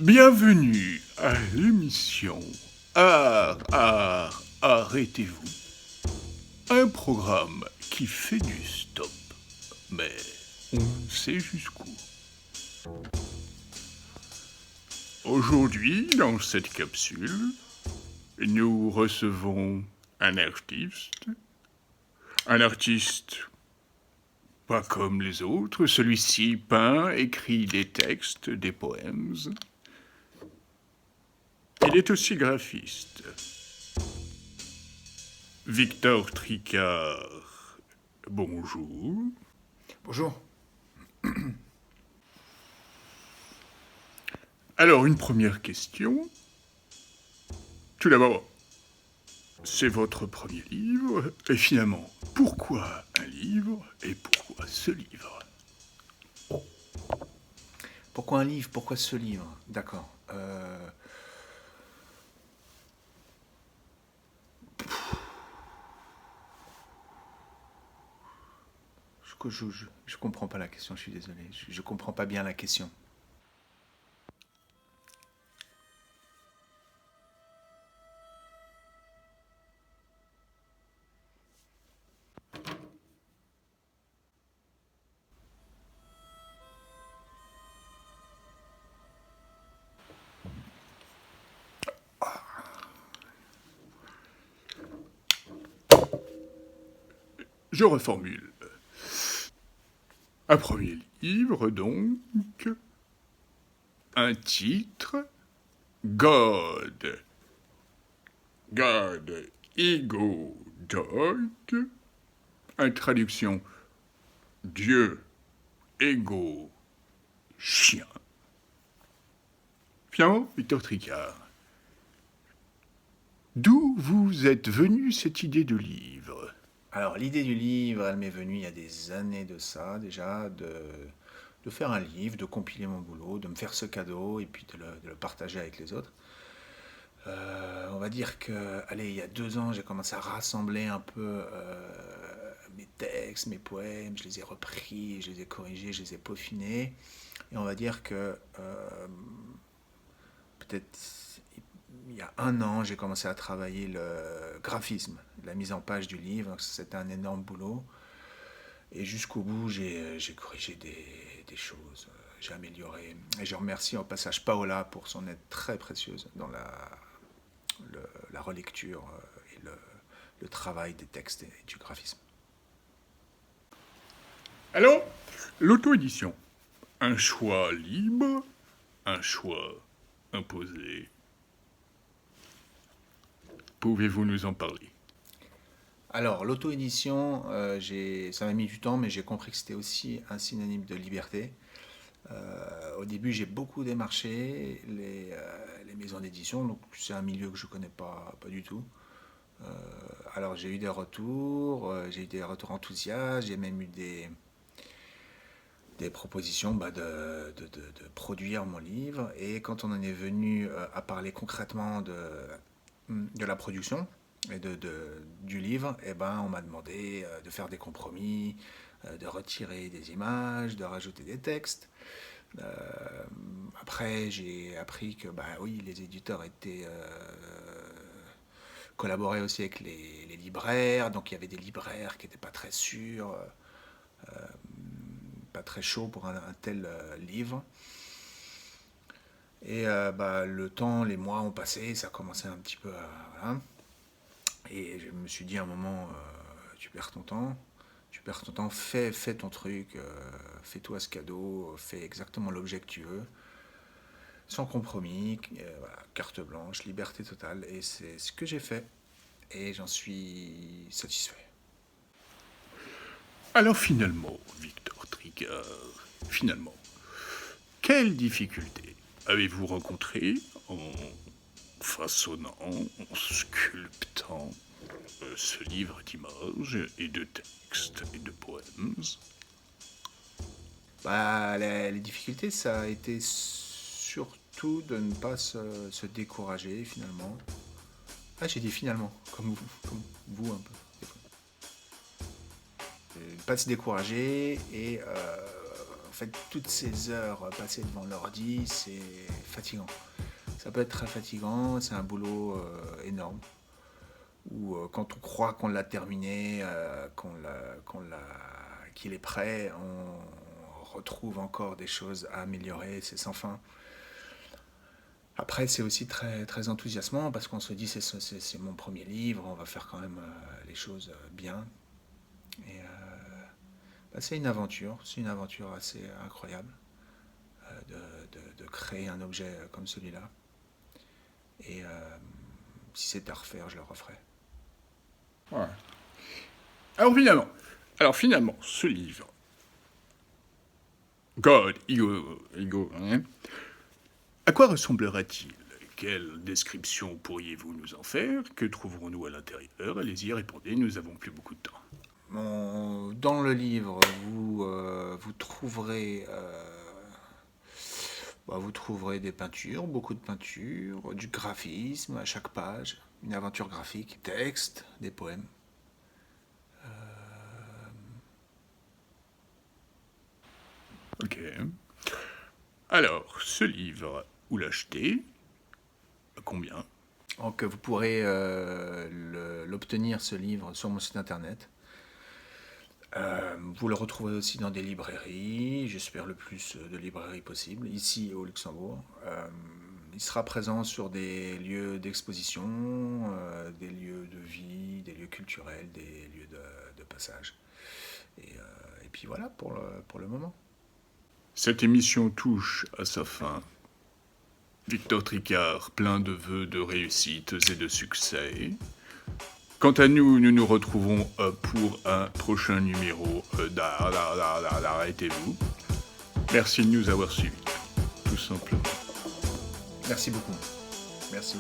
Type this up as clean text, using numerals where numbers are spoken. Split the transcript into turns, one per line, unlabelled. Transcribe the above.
Bienvenue à l'émission Arrêtez-vous. Un programme qui fait du stop, mais on sait jusqu'où. Aujourd'hui, dans cette capsule, nous recevons un artiste pas comme les autres. Celui-ci peint, écrit des textes, des poèmes. Il est aussi graphiste. Victor Tricard, bonjour.
Bonjour.
Alors, une première question. Tout d'abord, c'est votre premier livre, et finalement, pourquoi un livre et pourquoi ce livre?
Pourquoi un livre? Pourquoi ce livre? D'accord. Je comprends pas la question, je suis désolé. Je comprends pas bien la question.
Je reformule. Un premier livre, donc. Un titre. God. God, ego, dog. Une traduction. Dieu, ego, chien. Finalement, Victor Tricard, d'où vous êtes venu cette idée de livre?
Alors, l'idée du livre, elle m'est venue il y a des années de ça, déjà, de faire un livre, de compiler mon boulot, de me faire ce cadeau et puis de le partager avec les autres. On va dire que, allez, il y a 2 ans, j'ai commencé à rassembler un peu mes textes, mes poèmes, je les ai repris, je les ai corrigés, je les ai peaufinés. Et on va dire que peut-être il y a 1 an, j'ai commencé à travailler le graphisme, la mise en page du livre. Donc c'était un énorme boulot. Et jusqu'au bout, j'ai corrigé des choses, j'ai amélioré. Et je remercie en passage Paola pour son aide très précieuse dans la relecture et le travail des textes et du graphisme.
Alors, l'auto-édition. Un choix libre, un choix imposé. Pouvez-vous nous en parler?
Alors, l'auto-édition, ça m'a mis du temps, mais j'ai compris que c'était aussi un synonyme de liberté. Au début, j'ai beaucoup démarché les maisons d'édition, donc c'est un milieu que je ne connais pas du tout. Alors, j'ai eu des retours enthousiastes, j'ai même eu des propositions de produire mon livre. Et quand on en est venu à parler concrètement de la production et du livre, eh ben, on m'a demandé de faire des compromis, de retirer des images, de rajouter des textes. Euh, Après, j'ai appris que bah, oui, les éditeurs collaboraient aussi avec les libraires, donc il y avait des libraires qui n'étaient pas très sûrs, pas très chauds pour un tel livre. Et bah, le temps, les mois ont passé, ça a commencé un petit peu à... Voilà. Et je me suis dit à un moment, tu perds ton temps, fais ton truc, fais-toi ce cadeau, fais exactement l'objet que tu veux, sans compromis, voilà, carte blanche, liberté totale. Et c'est ce que j'ai fait. Et j'en suis satisfait.
Alors finalement, Victor Tricard, finalement, quelles difficultés avez-vous rencontrées en façonnant, en sculptant ce livre d'images et de textes et de poèmes?
Bah, les difficultés, ça a été surtout de ne pas se décourager finalement. Ah, j'ai dit finalement, comme vous un peu. Des fois. Pas se décourager et fait, toutes ces heures passées devant l'ordi, c'est fatigant. Ça peut être très fatigant, c'est un boulot énorme. Où quand on croit qu'on l'a terminé, qu'il est prêt, on retrouve encore des choses à améliorer, c'est sans fin. Après, c'est aussi très, très enthousiasmant parce qu'on se dit c'est mon premier livre, on va faire quand même les choses bien. Et c'est une aventure assez incroyable de créer un objet comme celui-là. Et si c'était à refaire, je le referais.
Ouais. Alors finalement, ce livre, God, Ego, hein, à quoi ressemblera-t-il? Quelle description pourriez-vous nous en faire? Que trouverons-nous à l'intérieur? Allez-y, répondez, nous n'avons plus beaucoup de temps.
Dans le livre, vous trouverez des peintures, beaucoup de peintures, du graphisme à chaque page, une aventure graphique, texte, des poèmes.
Ok. Alors, ce livre, où l'acheter? À combien?
Donc vous pourrez l'obtenir, ce livre, sur mon site internet. Vous le retrouverez aussi dans des librairies, j'espère le plus de librairies possible, ici au Luxembourg. Il sera présent sur des lieux d'exposition, des lieux de vie, des lieux culturels, des lieux de passage. Et puis voilà pour le moment.
Cette émission touche à sa fin. Victor Tricard, plein de vœux de réussite et de succès. Quant à nous, nous nous retrouvons pour un prochain numéro d'Arrêtez-vous. Merci de nous avoir suivis, tout simplement.
Merci beaucoup. Merci.